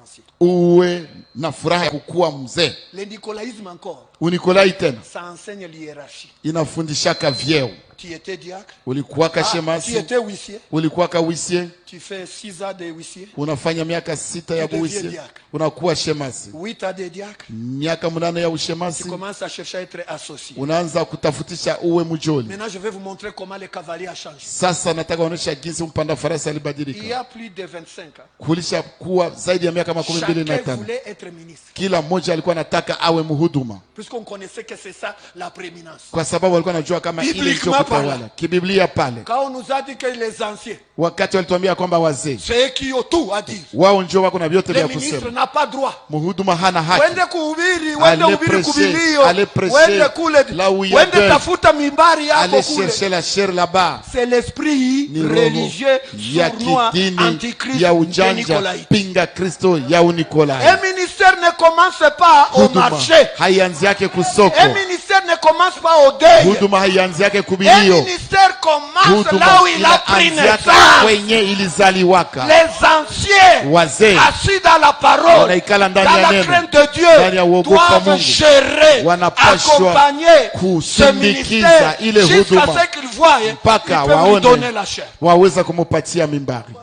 ancien. Uwe na furaha ya kukuwa mzee. Le nicolaïsme encore. Unikolai tena Ça enseigne l'hiérarchie. inafundishaka vyeo. Tu étais diacre. Ulikuwaka Tu shemasi, étais huissier. ulikuwaka huissier, Tu fais 6 ans de huissier. unafanya miaka 6 ya Tu deviens huissier, diacre. unakuwa shemasi. 8 ans de diacre. Miaka 8 ya Tu ushemasi, commences à chercher à être associé. unaanza kutafutisha uwe mjoli. Maintenant, je vais vous montrer comment les cavaliers a changé. Sasa nataka waonesha jinsi mpanda farasi Il y alibadilika. a plus de 25 ans. Kulisha kuwa zaidi ya miaka 25. Chacun voulait être ministre. Kila mmoja alikuwa anataka awe mhuduma, Puisqu'on connaissait que c'est ça la prééminence. kwa sababu walikuwa wanajua kama ile ndio Bibliquement kutawala. parlant. Kibiblia pale, Quand on nous a dit que les anciens, wakati walituambia kwamba wazee c'est eux qui ont tout à dire. wao ndio wako na vyote Le vya ministre kusema. n'a pas droit. Mhuduma hana haki. Wende kuhubiri, wende Ale hubiri prêcher, kubilio, ale prêcher wende kule, là où il y a wende deuil. tafuta mimbari yako Allez kule. chercher la chair là-bas. C'est l'esprit Ni roho religieux, ya sournois, kidini antichrist, ya de ujanja, Nicolaïte. pinga Kristo ya Unikolai. Un ministère ne commence pas au Huduma marché. haianzi yake kusoko. Un ministère ne commence pas au deuil. Huduma haianzi yake Un kubilio. ministère commence Huduma là où il a pris inaanzi yake naissance. kwenye ilizaliwaka. Les anciens Wazee assis dans la parole, wanaikala dans ndani ya la neno, crainte de ndani ya Dieu, uogopa doivent Mungu, gérer, wanapashwa accompagner ce kusindikiza ministère ile jusqu'à huduma ce qu'ils voient, ils mpaka peuvent lui donner waone la chair. waweza kumupatia mimbari.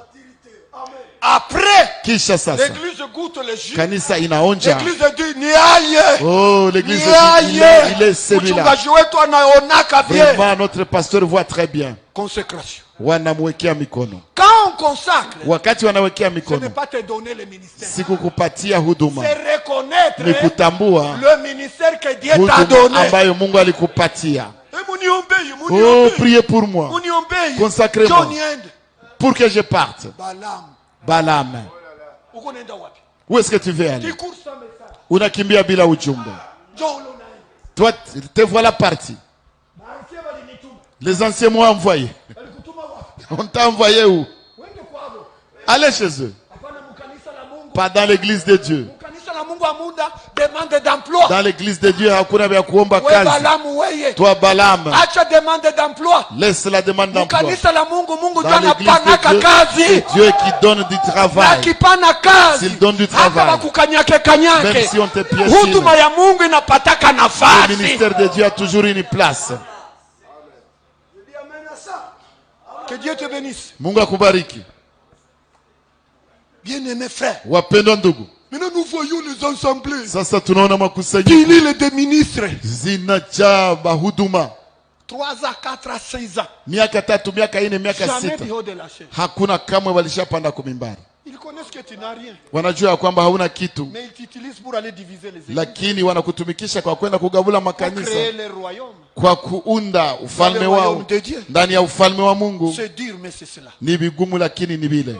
Après, Kisha sasa l'église goûte le jus. kanisa inaonja. L'église dit ni aye. Oh, l'église Ni dit, aye. il est celui-là. Mchungaji wetu anaonaka bien. Vraiment, notre pasteur voit très bien. Consécration. Wanamwekea mikono. Quand on consacre, Wakati wanawekea ce n'est mikono, pas te donner le ministère. sikukupatia huduma, C'est reconnaître ni kutambua le ministère que Dieu t'a huduma donné. ambayo Mungu alikupatia. Muniombeye, Oh, muniombeye, priez pour moi, muniombeye. consacrez-moi John Yend, pour que je parte. Balaam, Balaam, uko nenda wapi? où est-ce que tu veux aller? Tu cours sans message. Unakimbia bila ujumbe. John Lonaenda. Toi, te voilà parti. Baanzie balinituma. Les anciens m'ont envoyé. Balikutuma wapi? On t'a envoyé où? Wende kwabo. Allez chez eux. Hapana mkanisa la Mungu. Pas dans l'église de Dieu. Mkanisa la Mungu amuda demande d'emploi. Dans l'église de Dieu, hakuna vya kuomba We kazi. Balaam weye. Toi, Balaam, Acha demande d'emploi. laisse la demande d'emploi. Mkanisa la Mungu, Mungu Dans ndio l'église anapanaka de Dieu, kazi. c'est Dieu qui donne du Na travail. kipana kazi. S'il donne du Hata travail, bakukanyake même kanyake. si on te piège, Huduma ya Mungu inapataka le nafasi. ministère de Dieu a toujours une place. Que Dieu te bénisse. Mungu akubariki. Bien-aimés frères, Wapendwa ndugu, maintenant nous voyons les assemblées. sasa tunaona makusanyiko Pilile des ministres. zinajaa bahuduma. 3 ans, 4 ans, 6 ans. Miaka 3, miaka 4, miaka Jamais 6, du haut de la chaise. hakuna kamwe walishapanda kumimbari. Ils connaissent que tu n'as rien. Wanajua ya kwamba hauna kitu, Mais ils t'utilisent pour aller diviser les églises. lakini wanakutumikisha kwa kwenda kugabula Pour créer makanisa, le royaume. kwa kuunda ufalme Le wao royaume de Dieu. ndani ya ufalme wa Mungu. C'est dur, mais c'est cela. Ni vigumu, lakini ni vile.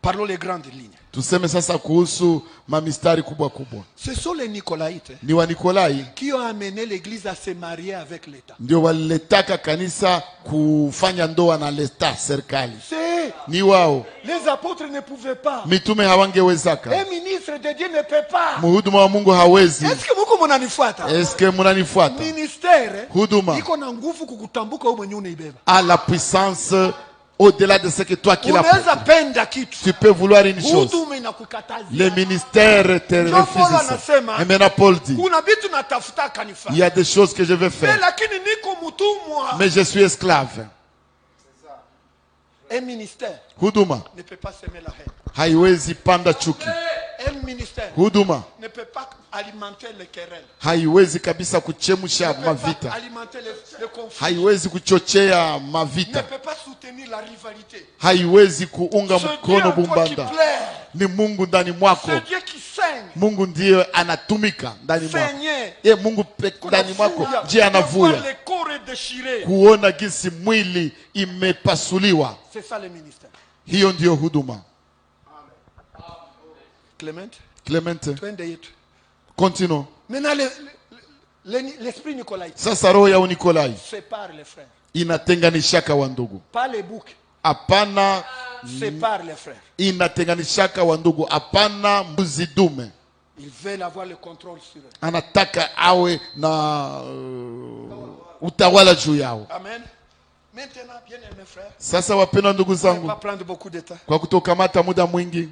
Parlons les grandes lignes. Tuseme sasa kuhusu mamistari kubwa kubwa. Ce sont les Nicolaïtes Ni wa Nikolai qui ont amené l'église à se marier avec l'État. ndio waliletaka kanisa kufanya ndoa na leta serikali. C'est Ni wao. les apôtres ne pouvaient pas. Mitume hawangewezaka. Un ministre de Dieu ne peut pas. Mhuduma wa Mungu hawezi. Est-ce que Mungu mnanifuata? Eske munanifuata? Ministère Huduma iko na nguvu kukutambuka wewe mwenyewe unaibeba. a la puissance au-delà de ce que toi qui Unaweza l'apportes. penda kitu. Tu peux vouloir une chose. Huduma inakukatazia. Le ministère te Jean Paul refuse ça. anasema, Et maintenant Paul dit, kuna vitu natafuta kanifanya. il y a des choses que je vais Mais faire, lakini niko mtumwa. mais je suis esclave. Un ministère Huduma ne peut pas semer la haine. haiwezi panda chuki. Un ministère Huduma ne peut pas alimenter les querelles. haiwezi kabisa kuchemsha Ne peut pas mavita, alimenter le conflit. haiwezi kuchochea Ne mavita, peut pas soutenir la rivalité. haiwezi kuunga C'est Dieu mkono en toi qui bumbanda. plaît. Ni Mungu ndani mwako. C'est Dieu qui saigne. Mungu ndiye anatumika ndani mwako. Saigner. Mungu ndani mwako ndiye anavuya, les corps est déchiré. kuona jinsi mwili imepasuliwa. C'est ça le ministère. Hiyo ndiyo huduma. Clément, Clemente, twende yetu. continue. Maintenant, l'esprit Nicolaïte Sasa roho ya Unikolai sépare les frères. inatenganishaka wa ndugu. Pas les boucs, Hapana, sépare les frères. inatenganishaka wa ndugu. Hapana mbuzi dume. Ils veulent avoir le contrôle sur eux. Anataka awe na utawala juu yao. Amen. Maintenant, bien aimé frère, Sasa wapendwa ndugu on ne va zangu, pas prendre beaucoup de temps. kwa kutokamata muda mwingi,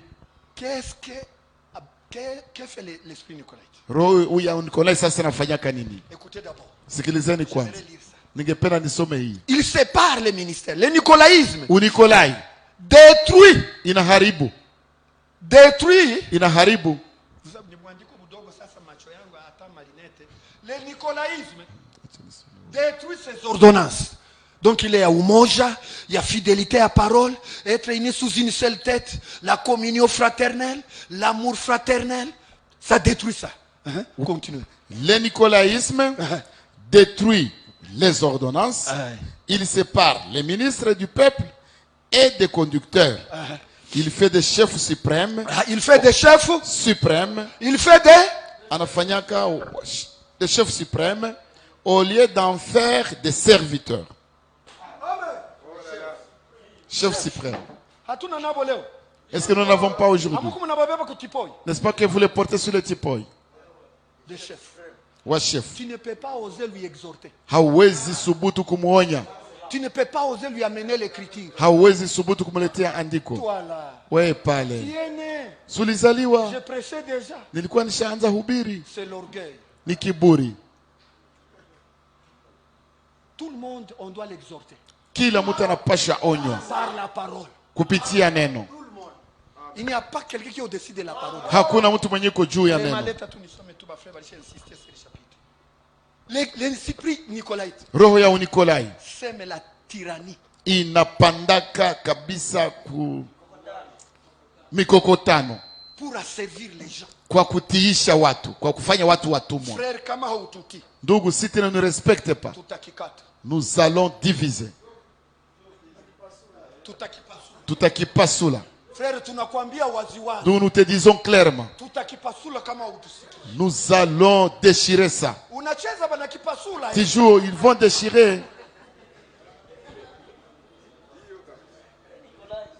Que fait l'esprit Nicolaïte? roho huyu ya Nikolai sasa anafanyaka nini? Écoutez d'abord. Sikilizeni Je kwanza, vais lire ça. ningependa nisome hii. Il sépare les ministères. Le nicolaïsme Unikolai détruit. inaharibu, Inaharibu. Le nicolaïsme détruit ses ordonnances. Donc il y a umoja, il y a fidélité à parole, être unis sous une seule tête, la communion fraternelle, l'amour fraternel, ça détruit ça. Continuez. Le nicolaïsme détruit les ordonnances, il sépare les ministres du peuple et des conducteurs. Il fait des chefs suprêmes. Il fait des chefs Suprêmes. Il fait Anafanyaka des chefs suprêmes au lieu d'en faire des serviteurs. Chef suprême. Est-ce que nous n'avons pas aujourd'hui? N'est-ce pas que vous les portez sur le tipoi? Des chefs. Wa chef. Tu ne peux pas oser lui exhorter. Hawezi subutu kumuonya. Tu ne peux pas oser lui amener l'écriture. Hawezi subutu kumuletea andiko. Toi là. Wewe pale. Tu es né. Sulizaliwa. Je prêchais déjà. Nilikuwa nishaanza hubiri. C'est l'orgueil. Ni kiburi. Tout le monde, on doit l'exhorter. Kila mtu anapasha onywa Par la parole. kupitia neno. Tout le monde. Il n'y a pas quelqu'un qui est au-dessus de la parole. Hakuna mtu mwenye iko juu ya neno. L'esprit nicolaïte Roho ya Unikolai sème la tyrannie. inapandaka kabisa ku mikokotano Pour asservir les gens. kwa kutiisha watu, kwa kufanya watu watumwa. Frère, kama haututi, Ndugu, si tu ne nous respectes pas, tutakikata. nous allons diviser. Tutakipasula. Tutakipasula. Frère, tunakwambia waziwazi. Nous te disons clairement, Tutakipasula kama hautusiki. nous allons déchirer ça. Unacheza bana kipasula. Toujours, ils vont déchirer.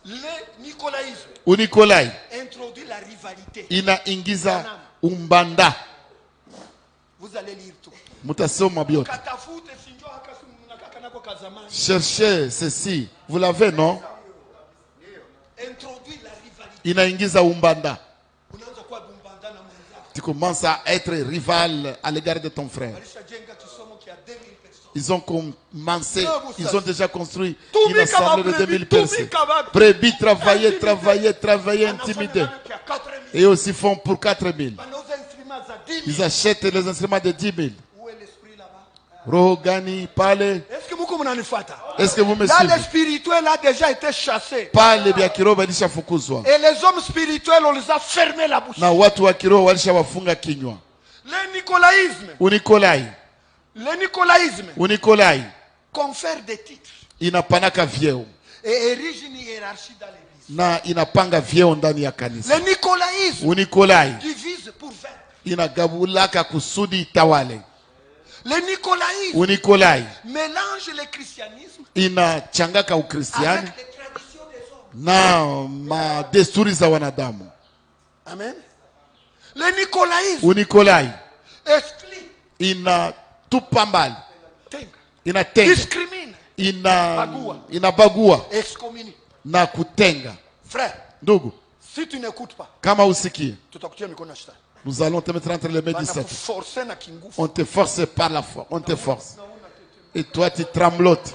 Le nicolaïsme Unikolai introduit la rivalité. inaingiza umbanda. Vous allez lire tout. Mutasoma biote. Katafute sinjo hakasu mnakaka nako kazamani. Cherchez ceci. Vous l'avez, non? Introduit la rivalité. Inaingiza umbanda. Unaanza kuwa bumbanda na mwenzako. Tu commences à être rival à l'égard de ton frère. Alishajenga kisomo kia 2000 personnes. Ils ont commencé, ils ont déjà construit Tout une assemblée de 2000 personnes. Brebis travaillaient, intimidés. Et aussi font pour 4000. Ils achètent les instruments de 10 000. Où est l'esprit là-bas? Roho gani pale? Est-ce que vous mnanifuata? Est-ce que vous me Là, suivez? les spirituels a déjà été chassés. Pale vya kiroho walishafukuzwa. Et les hommes spirituels, on les a fermé la bouche. Na watu wa kiroho walishawafunga kinywa. Le nicolaïsme. Unikolai Confère des titres. inapanaka vyeo Et érige une hiérarchie dans l'église. na inapanga vyeo ndani ya kanisa. Le nicolaïsme Unikolai divise pour vaincre. inagabulaka kusudi itawale. Le nicolaïsme Unikolai mélange le christianisme inachangaka ukristiani avec les traditions des hommes. na madesturi za wanadamu. Amen. Le nicolaïsme Unikolai exclut, inatupa mbali, tenga, inatenga, discrimine, inabagua excommunie. na kutenga. Frère, Ndugu, si tu n'écoutes pas, kama usikie, tutakutia mikono ya shetani. nous allons te mettre entre les mains du Satan. Forcer na kingufu. On te force par la foi, on te force. Et toi tu tremblotes.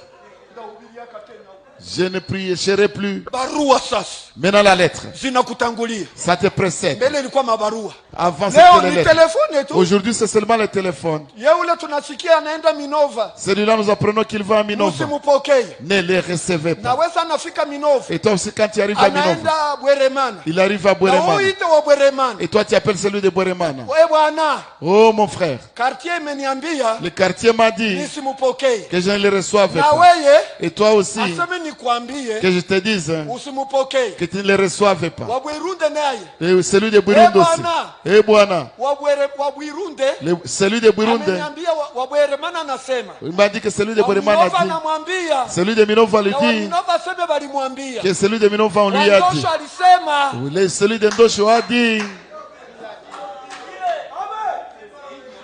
Je ne prierai plus. Barua sasa Maintenant la lettre, zinakutangulia. ça te précède. Mbele ilikuwa mabarua. Avant Leo c'était les ni lettres. telefone tu. Aujourd'hui c'est seulement le téléphone. Yeule tunasikia anaenda Minova. Celui-là nous apprenons qu'il va à Minova. Usimupokee. Ne les recevez pas. Naweza anafika Minova. Et toi aussi quand tu arrives à Minova, Anaenda Bweremana. il arrive à Na Bweremana. uite wa Bweremana. Et toi tu appelles celui de Bweremana. Wewe bwana, Oh mon frère, quartier imeniambia le quartier m'a dit nisimupokee. que je ne le reçoive Na pas. wewe Et toi aussi, aseme nikwambie que je te dise hein, usimupokee. que tu ne le reçoives pas. Wa Bwerunde naye. Et celui de Burundi aussi. Eh Bwana, Wa Bwerunde celui de Burundi, ameniambia wa Bweremana anasema. il m'a dit que celui de Wa Bweremana Minova a dit, anamwambia. celui de Minova lui Na wa dit, Minova sebe balimwambia. que celui de Minova on lui a dit, Ndosho alisema celui de Ndosho a dit,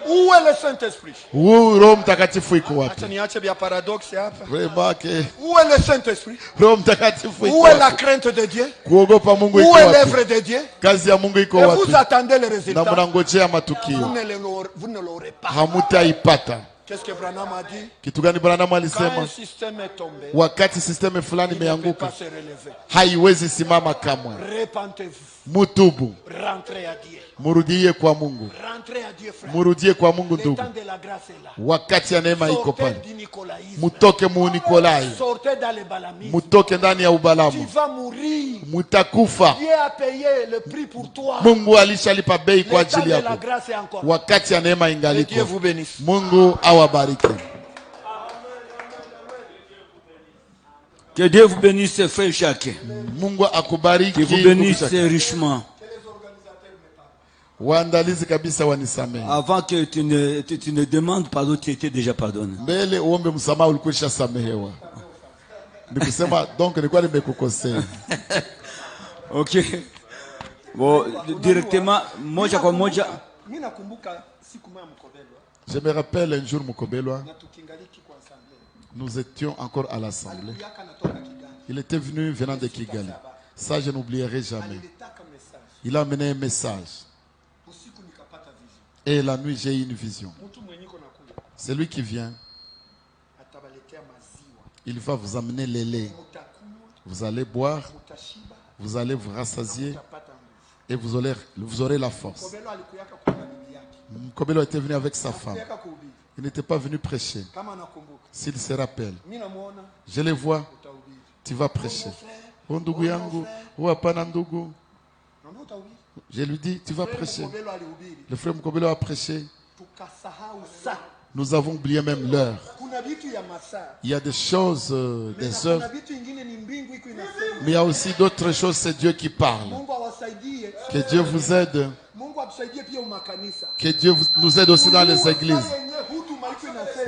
Où est le Saint-Esprit? Roho Mtakatifu iko wapi? Acha niache vya paradoxe hapa. Vraiment que Où est le Saint-Esprit? Roho Mtakatifu iko Où est la wapi? crainte de Dieu? Kuogopa Mungu Où iko est wapi? l'œuvre de Dieu? Kazi ya Mungu iko Et wapi? vous attendez le Na résultat. mnangojea Vous matukio. vous ne l'aurez pas. Hamutaipata. Qu'est-ce que Branham a dit? Kitu gani Branham Quand un alisema? système est tombé, Wakati systeme fulani il ne peut imeanguka, pas se relever. haiwezi simama kamwe. Repentez-vous. Mutubu, Rentrez à Dieu. murudie kwa Mungu. Rentrez à Dieu, frère. Murudie kwa Mungu Le ndugu. temps de la grâce est là. Wakati ya neema iko Sortez pale. du nicolaïsme. Mutoke mu Nikolai. Sortez dans le balamisme. Mutoke ndani ya Tu ubalamu. vas mourir. Mutakufa. Dieu a payé le prix pour toi. Mungu alishalipa bei kwa Le temps ajili de la yako. grâce est encore. Wakati ya neema Que Dieu ingaliko. vous bénisse. Mungu awabariki. Que Dieu vous bénisse, frère Jacques. Mungu akubariki. Que vous bénisse richement. Waandalizi kabisa wanisamehe. Avant que tu ne demandes pardon, tu étais déjà pardonné. Mbele uombe msamaha ulikuwa ushasamehewa. Nikusema donc nilikuwa nimekukosea. Ok. Bon, directement, moja kwa moja. Mimi nakumbuka siku moja Mkobelwa. Je me rappelle un jour Mukobelwa, Na tukingaliki kwa assemblée. nous étions encore à l'assemblée. Yaka natoka Kigali. Il était venu venant de Kigali. Ça, je n'oublierai jamais. Alilitaka message. Il a amené un message. Usiku nikapata vision. Et la nuit, j'ai eu une vision. Mtu mwenye iko nakuja. C'est lui qui vient. Atabaletea maziwa. Il va vous amener les laits. Mutakunywa, Vous allez boire, mutashiba, vous allez vous rassasier mutapata nguvu. et vous aurez la force. Mkobelwa alikuyaka kwa bibi yake. Mukobelwa était venu avec sa femme. Kuyaka kuhubiri. Il n'était pas venu prêcher. Kama nakumbuka. S'il se rappelle, Mimi namuona je les vois, utahubiri. tu vas prêcher. Oh ndugu yangu, oh hapana ndugu. Naona utahubiri. Je lui dis, tu vas prêcher. Mkobelwa alihubiri. Le frère Mukobelwa a prêché. Tukasahau saa. Nous avons oublié même l'heure. Kuna vitu ya masaa. Il y a des choses, des Kuna œuvres, vitu ingine ni mbingu iko inasema. mais il y a aussi d'autres choses, c'est Dieu qui parle. Mungu awasaidie. Que Dieu vous aide. Mungu atusaidie pia umakanisa. Que Dieu nous aide aussi dans les églises.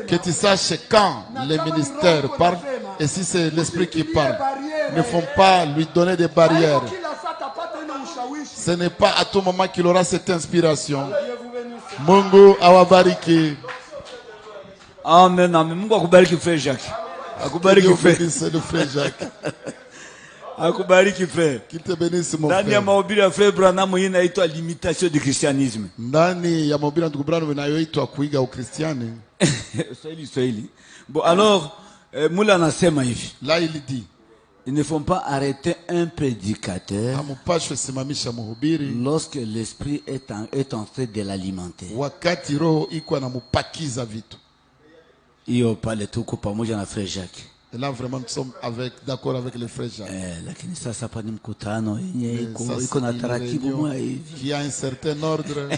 Que tu saches quand les ministères parlent et si c'est l'esprit qui parle. Ne font pas lui donner des barrières. Ce n'est pas à tout moment qu'il aura cette inspiration. Mungu awabariki. Amen, amen. Mungu akubariki frère Jacques. Que Akubariki Dieu frère. bénisse le frère Jacques. Akubariki frère. Qu'il te bénisse mon Ndani ya frère. mahubiri ya frère Branham hii inaitwa limitation du christianisme. Ndani ya mahubiri ya ndugu Branham inayoitwa kuiga Ukristiani. Swahili. Bon alors, Mula anasema hivi. Là il dit, Il ne faut pas arrêter un prédicateur hamupashwe simamisha mhubiri lorsque l'esprit est en train de l'alimenter. wakati roho iko anamupakiza vitu. Hiyo pale tuko pamoja na frère Jacques. Et là vraiment nous sommes d'accord avec le frère Jacques. Lakini sasa hapa ni mkutano yenye Ça, iko na c'est taratibu une mwa réunion hivi. qui a un certain ordre.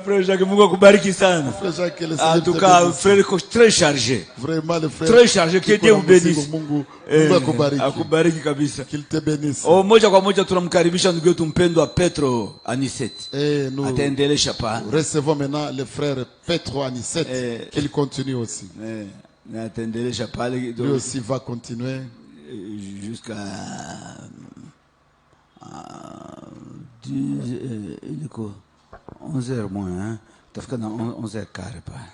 Frère Jacques, Mungu akubariki sana. Frère Jacques, le En Seigneur tout te cas, bénisse. frère iko très chargé. Vraiment le frère. Très chargé, que iko Dieu na vous bénisse. mzigo, Mungu akubariki. Akubariki kabisa. Qu'il te bénisse. Moja kwa moja tunamkaribisha ndugu yetu mpendwa Petro Aniseti. Et nous Ataendelesha pale. recevons maintenant le frère Petro Anisette, qu'il continue aussi. Na ataendelesha pale Lui aussi va continuer. jusqu'à iliko 11h moins, hein. Tafika na 11h15 pale.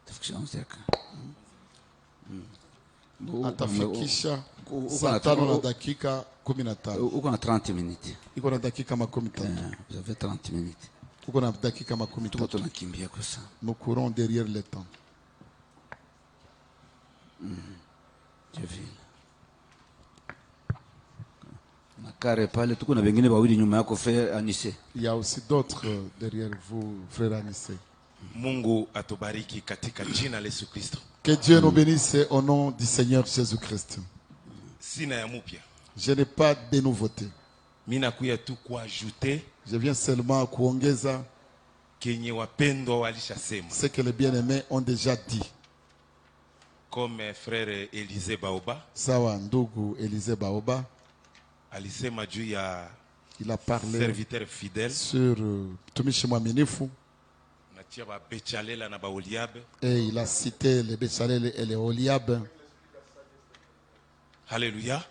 Tafika 11h15. Atafikisha saa 5 na dakika 15. Uko na 30 minutes. Iko na dakika 15. Vous avez 30 minutes. Uko na dakika Tuko 15. tunakimbia kwa sana. Nous courons derrière le temps. Je vis. Na kare pale tuko na wengine wawili nyuma yako frère Anise. Il y a aussi d'autres derrière vous, frère Anissé. Mungu atubariki katika jina la Yesu Kristo. Que Dieu nous bénisse au nom du Seigneur Jésus-Christ. Sina ya mupya. Je n'ai pas de nouveauté. Mimi nakuya tu kuajouter Je viens seulement kuongeza kenye wapendwa walishasema. ce que les bien-aimés ont déjà dit. Comme frère Élisée Baoba Sawa ndugu Élisée Baoba, alisema juu ya il a parlé serviteur fidèle sur mtumishi mwaminifu natia ba Bechalela na ba Oliabe. et il a cité les Béchalel et les Oliab. Haleluya.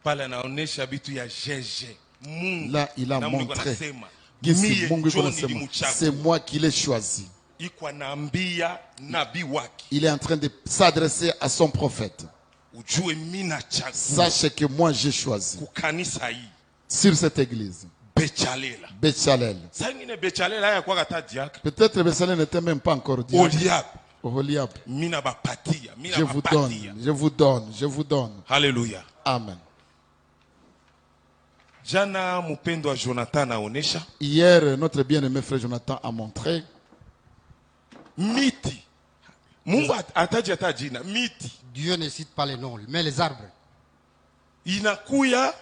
Pale anaonesha bitu ya jeje. Mungu Là, il a na Mungu montré anasema Gisi Mungu iko nasema, c'est moi qui l'ai choisi. iko anaambia nabii wake, Il est en train de s'adresser à son prophète. ujue mimi nachagua Sache que moi j'ai choisi kukanisa hii sur cette église Bechalela. Bechalel. Sasa ngine Bechalela haya kwa kataji yake. Peut-être Bechalel n'était même pas encore dit. Oliab. Oholiab. Mina bapatia, mina Je vous bapatia. donne, je vous donne, je vous donne. Hallelujah. Amen. Jana mpendo wa Jonathan aonesha Hier, notre bien-aimé frère Jonathan a montré miti. Mungu ataji atajina miti. Dieu ne cite pas les noms, mais les arbres. Inakuya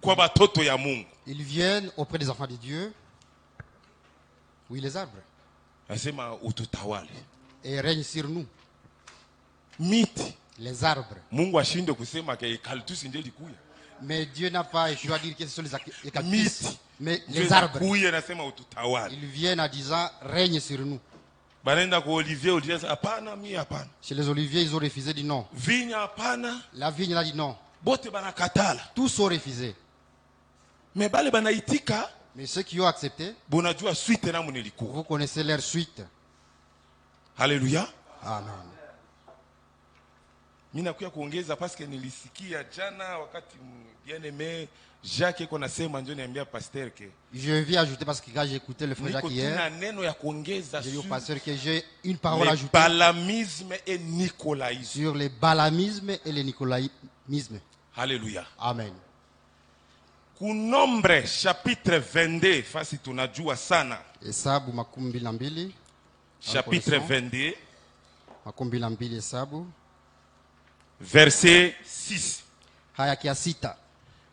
kwa batoto ya Mungu. Ils viennent auprès des enfants de Dieu. Oui, les arbres. Nasema ututawale. Et règnent sur nous. Miti. Les arbres. Mungu ashinde kusema ke eucalyptus ndio likuya. Mais Dieu n'a pas échoué à dire que ce sont les eucalyptus. Miti. Mais les arbres. Kuya nasema ututawale. Ils viennent en disant règne sur nous. Banenda kwa Olivier, Olivier hapana, mimi hapana. Chez les oliviers, ils ont refusé, dit non. Vinya hapana. La vigne a dit non. Bote banakatala. Tous ont refusé. Mais bale banaitika, Mais ceux qui ont accepté, bonajua suite na munelikuwa. vous connaissez leur suite. Hallelujah. Amen. Mimi nakuya kuongeza paske nilisikia jana wakati bien-aimé Jacques iko nasema ndio niambia pasteur ke Je viens ajouter parce que quand j'ai écouté le frère Jacques niko hier, tuna neno ya kuongeza j'ai dit au sur pasteur que j'ai une parole à le ajouter balamisme et nicolaïsme. sur le balamisme et le nicolaïsme. Hallelujah. Amen. Kunombre chapitre 22 fasi tunajua sana. Hesabu makumi mbili na mbili. Chapitre 22 Makumi mbili na mbili Hesabu. verset 6. Haya kia sita.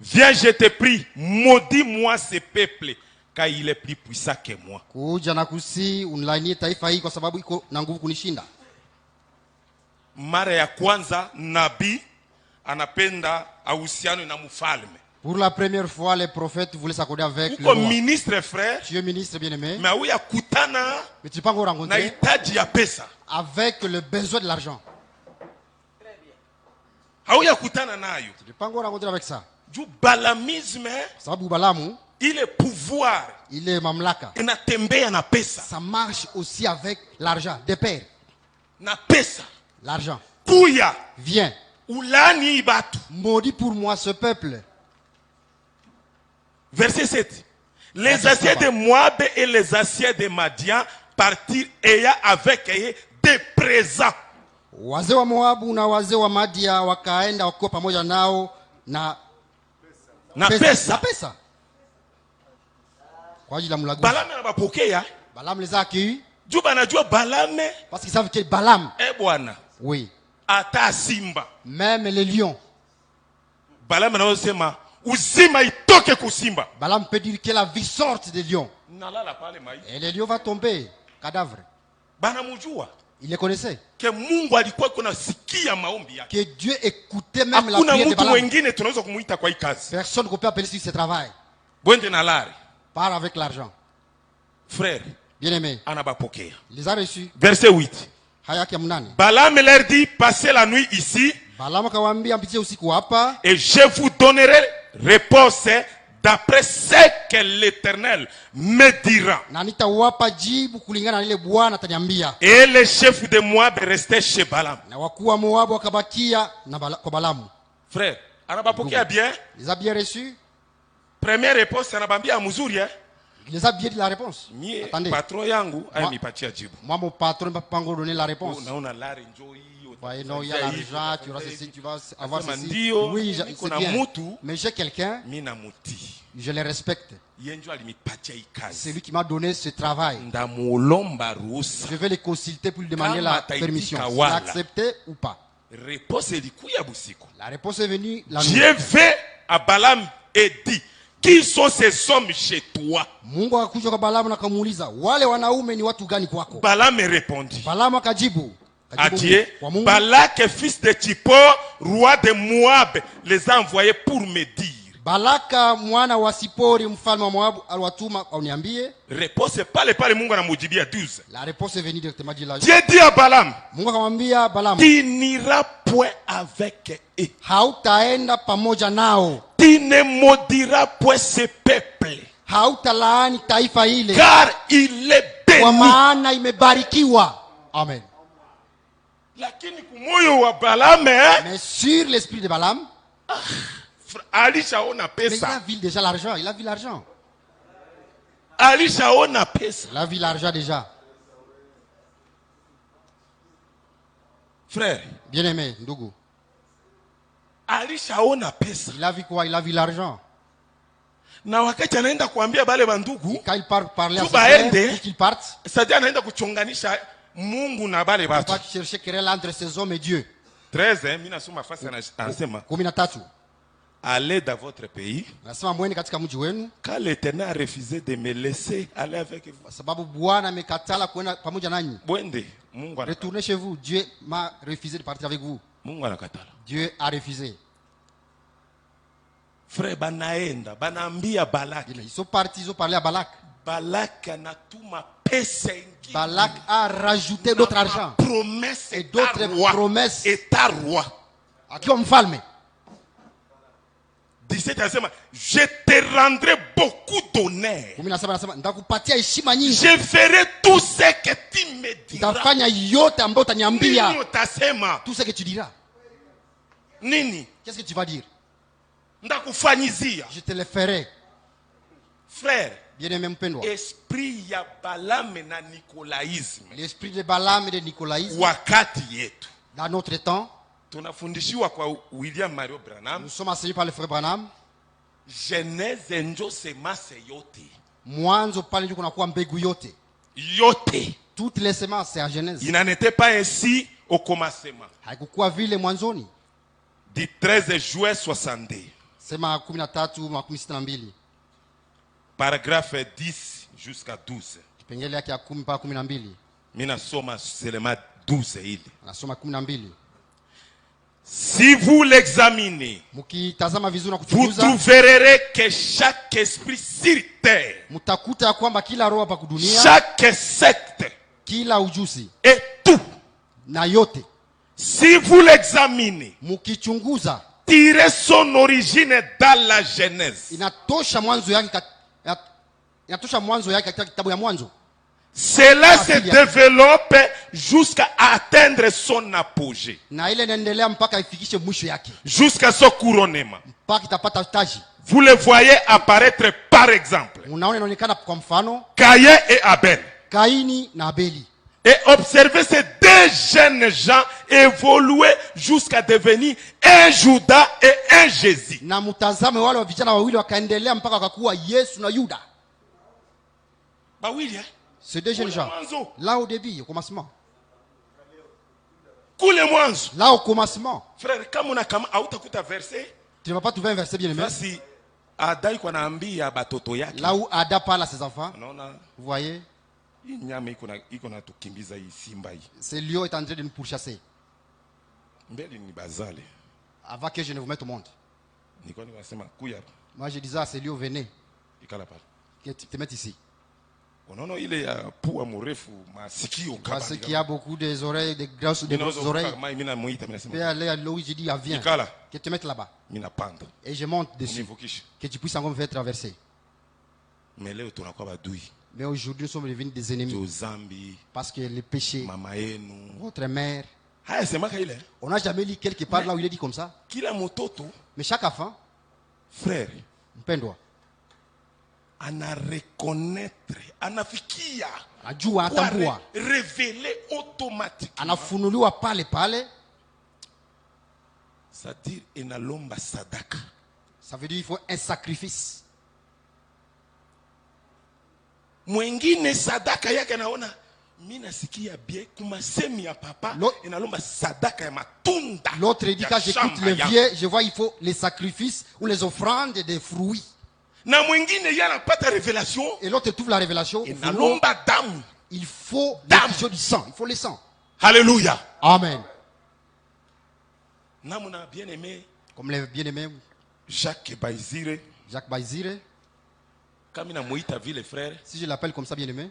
Viens, je te prie, maudis-moi ce peuple, car il est plus puissant que moi. Kuja na kusi unilainie taifa hii kwa sababu iko na nguvu kunishinda. Mara ya kwanza nabii anapenda ahusiano na mfalme. Pour la première fois, les prophètes voulaient s'accorder avec le Uko roi. ministre frère, Tu es ministre bien-aimé, mais huya kutana mais tu n'es pas encore na rencontré hitaji ya pesa. avec le besoin de l'argent. Hauya kutana nayo. Tu n'es pas encore rencontré avec ça. Juu balamisme Sababu Balamu, ile pouvoir il est mamlaka. inatembea na pesa. Ça marche aussi avec l'argent, des pères. Na pesa. L'argent. Kuya Viens, ulani ibatu. maudis pour moi ce peuple. Verset 7. Les assieds de Moab et les assieds de Madian partirent ayant avec eux des présents. Wazee wa Moabu na wazee wa Madia wakaenda wakiwa pamoja nao na Na na pesa. pesa. Kwa ajili ya mlaguzi. Balame anabapokea. Balaam les a accueillis Juu banajua Balame, parce qu'ils savent que Balaam, bwana, oui, ata simba. même les lions, Balame anasema uzima itoke kusimba. Balaam peut dire que la vie sorte des lions. Nalala pale mai. Et les lions vont tomber, cadavres. Banamujua Il les connaissait. ke Mungu alikuwa kuna sikia maombi yake. Que Dieu écoutait même la Hakuna prière de mtu Balaam. wengine tunaweza kumuita kwa hii kazi. Personne qu'on peut appeler sur ce travail. Bwende na lari. Part avec l'argent. Frère, Bien-aimé, anabapokea. il les a reçus. Verset 8. Haya kia mnane. Balaam leur dit, passez la nuit ici Balaam akawaambia mpitie usiku hapa et je vous donnerai réponse d'après ce que l'Éternel me dira. na nitawapa jibu kulingana na ile Bwana ataniambia. Et les chefs de Moab restaient chez Balaam. Na wakuu wa Moabu wakabakia na kwa Balamu. Frère, anabapokea bien. Il les a bien reçus. Première réponse anabambia mzuri eh. Il les a bien dit la réponse. Mie Attendez. patron yangu ayanipatia jibu. Moi, mon patron ne m'a pas encore donné la réponse. Naona lari njoo hiyo. Voyez, non, il y a l'argent, tu auras ceci, tu vas avoir Asema ceci. ndio, Oui, niko c'est na bien. mutu. Mais j'ai quelqu'un, Mimi namutii. je le respecte. Yeye ndio alinipatia hii C'est kazi. lui qui m'a donné ce travail. Ndamulomba ruhusa. Je vais le consulter pour lui demander Kama la ataitika permission. S'il wala. a accepté ou pas. Réponse ilikuya busiku. La réponse est venue la nuit. Dieu fait à Balaam et dit, qui sont ces hommes chez toi? Mungu akakuja kwa Balamu na kumuuliza, wale wanaume ni watu gani kwako? Balaam répondit Balamu akajibu. à Dieu, Kwa Mungu. Balak, fils de Tippor, roi de Moab, les a envoyés pour me dire. Balaka mwana wa Sipori mfalme wa Moabu aliwatuma auniambie. Réponse pale pale Mungu anamujibia 12. La réponse est venue directement de la Dieu dit à Balaam, Mungu akamwambia Balamu, tu n'iras point avec eux. hautaenda pamoja nao. Tu ne maudiras point ce peuple. hautalaani taifa ile, car il est kwa béni. maana imebarikiwa. Amen. Lakini kumoyo wa Balame, Mais sur l'esprit de Balaam, alishaona mais il a pesa. vu déjà l'argent. Il a vu l'argent. Alishaona pesa. Il a vu l'argent déjà. Frère, Bien-aimé, ndugu. alishaona pesa. Il a vu quoi? Il a vu l'argent. Na wakati anaenda kuambia bale bandugu, Quand il part parler à ses Tuba frères, ende. pour qu'ils partent, sasa anaenda kuchonganisha Mungu na bale il va batu. pas chercher querelle entre ces hommes et Dieu. 13, mimi nasoma fasi anasema, 13. allez dans votre pays, Anasema mweni katika mji wenu, car l'Éternel a refusé de me laisser aller avec vous. kwa sababu Bwana amekatala kwenda pamoja nanyi. Bwende, Mungu anakatala. Retournez chez vous. Dieu m'a refusé de partir avec vous. Mungu anakatala. Dieu a refusé. Frère, banaenda, banaambia Balaki. Ils sont partis, ils ont parlé à Balak. Balaki anatuma pesa ingine. Balak a rajouté d'autres argent. Promesse Et d'autres promesses. État roi. Akiwa mfalme. 17 anasema, je te rendrai beaucoup d'honneur. 17 anasema nitakupatia heshima nyingi. Je ferai tout ce que tu me diras. Nitafanya yote ambayo utaniambia. Nini utasema? Tout ce que tu diras. Nini? Qu'est-ce que tu vas dire? Ndakufanyizia. Je te le ferai. Frère, Bien-aimé mpendwa. esprit ya Balame na Nicolaïsme L'esprit de Balaam et de Nicolaïsme wakati yetu dans notre temps, tunafundishiwa kwa William Mario Branham, nous sommes enseignés par le frère Branham. Genèse njo semase yote Mwanzo pale ndio kunakuwa mbegu yote. yote. Toutes les semences c'est en Genèse. Il n'en était pas ainsi au commencement. Haikukuwa vile mwanzoni. Du 13 juin 62, Sema 13:62. paragraphe 10 jusqu'à 12. Kipengele yake ya 10 mpaka 12. Mina soma seulement 12 ile. Anasoma 12. Si vous l'examinez, Mkitazama vizuri na vous kuchunguza, trouverez que chaque esprit sur terre, mtakuta ya kwamba kila roho hapa kudunia, chaque secte kila ujuzi et tout, na yote, si vous l'examinez, mkichunguza, tirez son origine dans la Genèse. inatosha mwanzo yake katika kitabu ya Mwanzo. Cela se développe jusqu'à atteindre son apogée, Na ile inaendelea mpaka ifikishe mwisho yake, jusqu'à son couronnement. mpaka itapata taji. Vous le voyez apparaître par exemple, Unaona inaonekana kwa mfano Caïn et Abel. Kaini na Abeli. Et observez ces deux jeunes gens évoluer jusqu'à devenir un Judas et un Jésus. Na mtazame wale vijana wawili wakaendelea mpaka wakakuwa Yesu na Yuda. Bah oui, hein? Ces deux jeunes gens, Mwanzo. là au début, au commencement. Kule mwanzo. Là au commencement. Frère, kama unakama hautakuta verset, Tu ne vas pas trouver un verset bien aimé. basi Adai kwa naambia batoto yake. Là où Ada parle à ses enfants, Unaona vous voyez, hii nyama iko na tukimbiza hii simba hii. ce lion est en train de nous pourchasser. Mbele ni bazale. Avant que je ne vous mette au monde. Niko nasema kuya Moi je disais à ce lion, venez, ikala pale. que tu te mettes ici. Unaona ile ya pua mrefu masikio kama. Parce qu'il y a beaucoup des oreilles, des grosses oreilles. Mimi namuita mimi Tu peux nasema aller à là où je dis, ah, viens, ikala que tu te mettes là-bas. mimi napanda. Et je monte dessus. Univukisha. Que tu puisses encore me faire traverser. Mais leo tunakuwa badui. Mais aujourd'hui, nous sommes devenus des ennemis. Zambi, Parce que le péché, mama yenu. votre mère, Haya semaka ile. on n'a jamais lu quelque part là où il est dit comme ça. Kila mtoto, Mais chaque enfant, frère, mpendwa, ana reconnaître, anafikia, ajua, kwa atambua, révéler automatiquement. anafunuliwa pale pale. C'est-à-dire inalomba sadaka. Ça veut dire qu'il faut un sacrifice. Mwingine sadaka yake naona mimi nasikia bien kuma semi ya papa inalomba sadaka ya matunda. L'autre dit quand j'écoute le vieux, je vois il faut les sacrifices ou les offrandes des fruits. Na mwingine yanapata révélation. Et l'autre trouve la révélation. Inalomba damu. Il faut l'effusion du sang. Il faut le sang. Alléluia. Amen. Namuna bien aimé. Comme les bien-aimés Jacques Baizire. Jacques Baizire. Comme il a mouillé vie les frères. Si je l'appelle comme ça bien-aimé.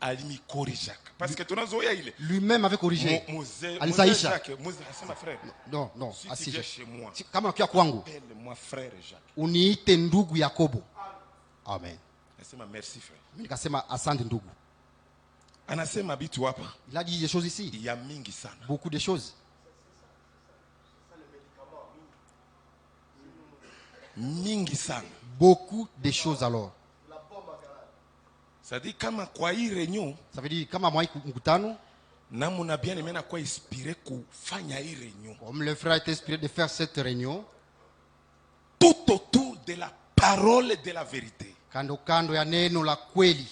Alimi corrige. Parce que tu n'as zoya il est. Lui-même avait corrigé. Alisaïcha. Non, non. Si tu viens chez moi. Kama ukiwa kwangu. Appelle-moi frère Jacques. Uniite ndugu Yakobo. Amen. Nasema merci frère. Nikasema asante ndugu. Anasema bitu hapa. Il a dit des choses ici. Il y a mingi sana. Beaucoup de choses. Mingi sana. Beaucoup de choses alors. Ça dit kama kwa hii réunion, Ça veut dire kama moi mkutano, na muna bien aimé na kwa inspiré kufanya hii réunion. comme le frère est inspiré de faire cette réunion, Tout autour de la parole de la vérité. kando kando ya neno la kweli.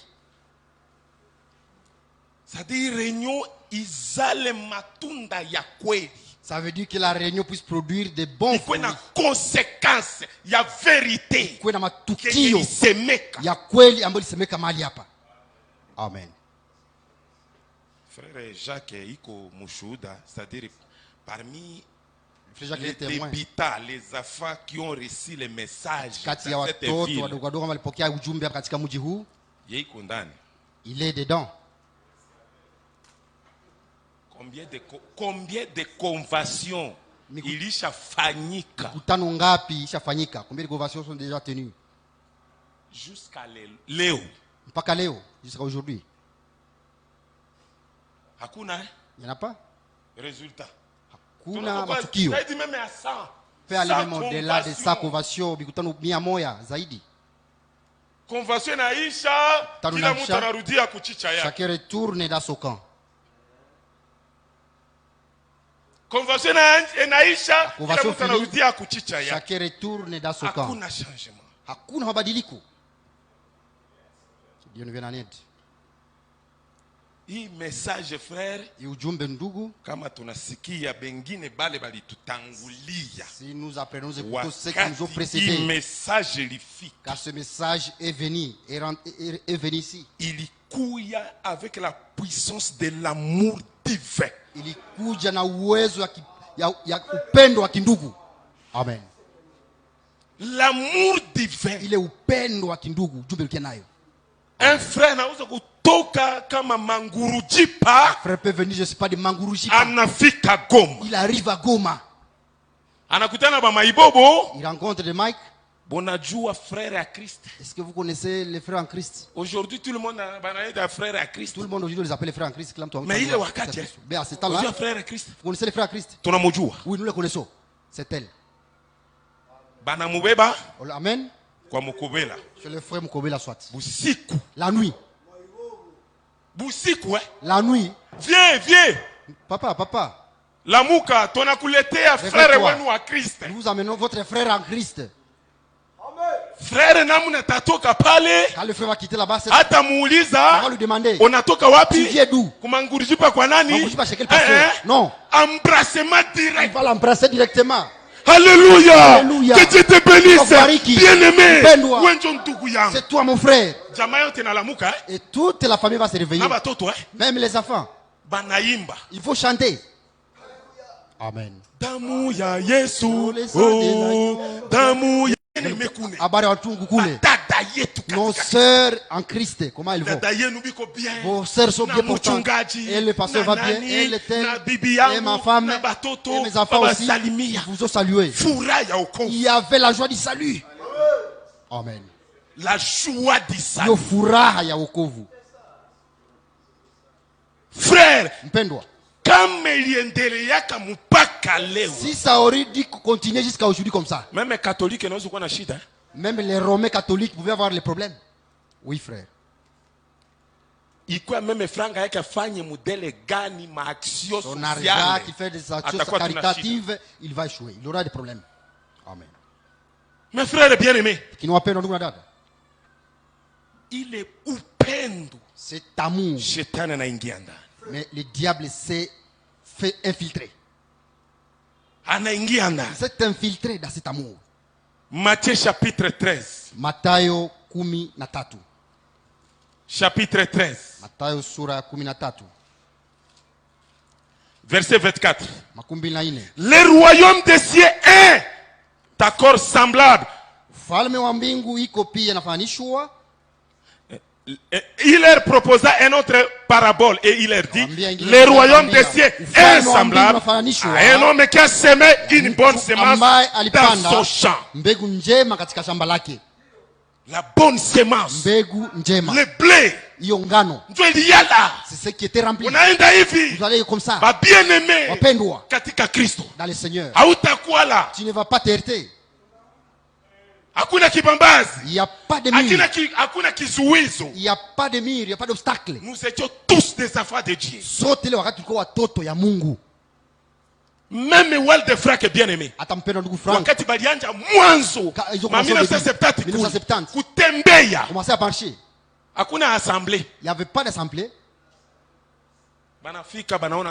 Ça dit réunion izale matunda ya kweli. Ça veut dire que la réunion puisse produire des bons Ikuwe fruits. na conséquence ya vérité. Kuwe na Kenye matukio isemeka. ya kweli ambayo lisemeka mahali hapa. Amen. Frère Jacques iko mushuda, c'est-à-dire parmi Frère Jacques les est témoin. débutants, les enfants qui ont reçu les messages Kati ya dans cette watoto ville, wadogo wadogo walipokea ujumbe hapa katika mji huu, yiko ndani. il est dedans. Combien de conventions ilishafanyika Mkutano ngapi ishafanyika? Combien de conventions sont déjà tenues? jusqu'à leo? Mpaka leo, jusqu'à aujourd'hui. Hakuna Il n'y en a pas. résultat. Kuna matukio. Ça dit même à 100. Fait aller 100 même au-delà de 100 conventions. conventions, mikutano 100 zaidi. Convention inaisha, Tano kila inaisha. mtu anarudia kuchicha yake. Chacun retourne dans son camp. Convention inaisha, kila Convention mtu anarudia kuchicha yake. Chacun retourne dans son camp. Hakuna changement. Hakuna mabadiliko. Dieu nous vienne en aide. Hii message frère, Hii ujumbe ndugu, kama tunasikia bengine bale balitutangulia, si nous apprenons, nous écoutons ceux qui nous ont wakati hii précédés, message ilifika, car ce message est venu, est venu ici. ilikuya avec la puissance de l'amour divin. Ilikuja na uwezo ya upendo wa kindugu. Amen. L'amour divin. Ile upendo wa kindugu, ujumbe ulikia nayo. Un frère anaweza kutoka kama Mangurujipa, Frère peut venir, je sais pas, de Mangurujipa. anafika Goma, Il arrive à Goma. anakutana ba maibobo. Il rencontre des Mike. Bonajua frère à Christ. Est-ce que vous connaissez les frères en Christ? Aujourd'hui tout le monde banaita frère à Christ. Tout le monde aujourd'hui les appelle les frères en Christ. Mais il est wakati. Mais à ce temps-là, Unajua vous frère à Christ. connaissez les frères en Christ? Tunamujua. Oui, nous les connaissons. C'est elle. Banamubeba Amen. kwa mukubela. Chez le frère Mukobela soit. Busiku. La nuit. Busiku La nuit. Viens. Papa. Lamuka tunakuletea frère Réveille-toi. wenu wa Christ. Nous vous amenons votre frère en Christ. Frère namna tatoka pale, Quand le frère va quitter là-bas, hata on va muuliza lui demander, unatoka wapi? tu viens d'où? Kumangurijipa kwa nani? Mangurujipa chez quel pasteur? Non. Embrassement Il direct. va l'embrasser directement. Alléluia. Alléluia. Que Dieu te bénisse. Kubariki. Bien-aimé. Mpendwa. Wenjo ndugu yangu. C'est toi mon frère. Jamaa yote nalamuka Et toute la famille va se réveiller. na batoto Même les enfants. banaimba. Il faut chanter. Amen. Damu ya Yesu. Oh, damu ya nimekune. Habari watungu kule. Dada yetu Nos katika. sœurs en Christ, comment elles vont? Dada yenu biko bien. Vos sœurs sont Na bien portantes. mchungaji, Et le pasteur na va bien. nani, Et l'Éternel. na bibi Et yangu, ma femme. na batoto, Et mes enfants aussi. babasalimia. Ils vous ont salué. Furaha ya wokovu. Il y avait la joie du salut. Amen. La joie du Yo salut. furaha ya wokovu. Frère, Mpendwa. kama iliendeleaka mpaka leo. Si ça aurait dû continuer jusqu'à aujourd'hui comme ça, Même catholique naweza kuwa na shida. même les Romains catholiques pouvaient avoir les problèmes. Oui, frère. Ikuwa meme franga yake afanye modele gani maaction Son argent sociale. qui fait des actions Atakuwa tuna caritatives, il va échouer. Il aura des problèmes. Amen. Mes frères bien-aimés, Kinawapenda ndugu na dada. ile upendo Cet amour. shetani anaingia ndani. Mais le diable s'est fait infiltrer. Anaingia ndani. Il s'est infiltré dans cet amour. Matthieu chapitre 13. Matayo 13. Chapitre 13. Matayo sura 13. Verset 24. Makumi mbili na nne. Le royaume des cieux est d'accord semblable. Ufalme wa mbingu iko pia nafananishwa. Il leur proposa une autre parabole et il leur dit, Ambia ingine le royaume ambia, des cieux est ufalme wa mbingu semblable unafananishwa à un homme qui a semé une bonne semence ambaye dans alipanda son champ. mbegu njema katika shamba lake. La bonne sémence. mbegu njema, Le blé. hiyo ngano, Ndio iliyala. c'est ce qui était rempli. Unaenda hivi. Vous allez comme ça, Ba bien-aimé. wapendwa Katika Kristo. dans le Seigneur. Hautakuwa là. Tu ne vas pas t'heurter. Hakuna kibambazi. Il n'y a pas de mur, Hakuna kizuizo. il n'y a pas de mur, il n'y a pas d'obstacle. Nous étions tous des enfants de Dieu. Sote ile wakati tulikuwa watoto ya Mungu. Même Walde Frank bien-aimé. Hata mpendwa ndugu Frank, Wakati balianja mwanzo hizo ma commencé au 1970 début, 1970. kutembea. commençait à marcher. Hakuna assemblée. Il n'y avait pas d'assemblée. Banafika banaona